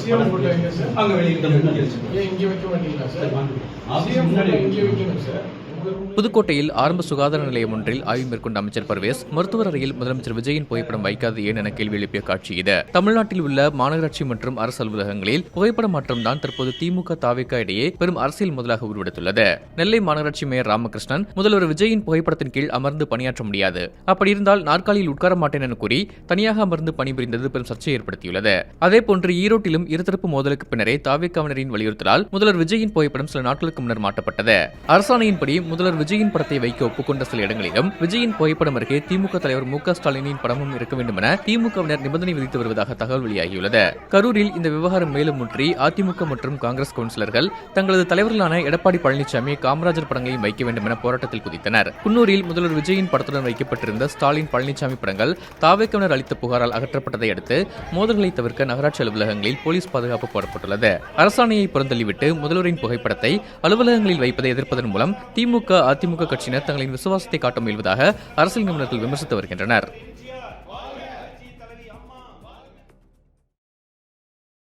CM photo எங்க sir? அங்க வெளியில ஏன் இங்க வைக்க மாட்டீங்களா சார்? சிஎம் போட்டோ இங்க வைக்கணும் சார். புதுக்கோட்டையில் ஆரம்ப சுகாதார நிலையம் ஒன்றில் ஆய்வு மேற்கொண்ட அமைச்சர் பர்வேஸ் மருத்துவர் அறையில் முதலமைச்சர் விஜயின் புகைப்படம் வைக்காது ஏன் என கேள்வி எழுப்பிய காட்சி இது. தமிழ்நாட்டில் உள்ள மாநகராட்சி மற்றும் அரசு அலுவலகங்களில் புகைப்பட மாற்றம் தான் தற்போது திமுக தாவேகா இடையே பெரும் அரசியல் முதலாக உருவெடுத்துள்ளது. நெல்லை மாநகராட்சி மேயர் ராமகிருஷ்ணன் முதல்வர் விஜயின் புகைப்படத்தின் கீழ் அமர்ந்து பணியாற்ற முடியாது, அப்படி இருந்தால் நாற்காலியில் உட்கார மாட்டேன் என கூறி தனியாக அமர்ந்து பணிபுரிந்தது பெரும் சர்ச்சையை ஏற்படுத்தியுள்ளது. அதேபோன்று ஈரோட்டிலும் இருதரப்பு மோதலுக்கு பின்னரே தாவேகாவினரின் வலியுறுத்தலால் முதல்வர் விஜயின் புகைப்படம் சில நாட்களுக்கு முன்னர் மாற்றப்பட்டது. அரசாணையின்படி முதல்வர் விஜயின் படத்தை வைக்க ஒப்புக்கொண்ட சில இடங்களிலும் விஜயின் புகைப்படம் அருகே திமுக தலைவர் மு.க. ஸ்டாலினின் படமும் இருக்க வேண்டும் என திமுகவினர் நிபந்தனை விதித்து வருவதாக தகவல் வெளியாகியுள்ளது. கரூரில் இந்த விவகாரம் மேலும் முற்றி அதிமுக மற்றும் காங்கிரஸ் கவுன்சிலர்கள் தங்களது தலைவர்களான எடப்பாடி பழனிசாமி, காமராஜர் படங்களையும் வைக்க வேண்டும் என போராட்டத்தில் குதித்தனர். குன்னூரில் முதல்வர் விஜயின் படத்துடன் வைக்கப்பட்டிருந்த ஸ்டாலின், பழனிசாமி படங்கள் தாவேகாவினர் அளித்த புகாரால் அகற்றப்பட்டதை அடுத்து மோதல்களை தவிர்க்க நகராட்சி அலுவலகங்களில் போலீஸ் பாதுகாப்பு போடப்பட்டுள்ளது. அரசாணையை புறந்தள்ளிவிட்டு முதல்வரின் புகைப்படத்தை அலுவலகங்களில் வைப்பதை எதிர்ப்பதன் மூலம் திமுக, அதிமுக கட்சியினர் தங்களின் விசுவாசத்தை காட்ட முயல்வதாக அரசியல் நிபுணர்கள் விமர்சித்து வருகின்றனர்.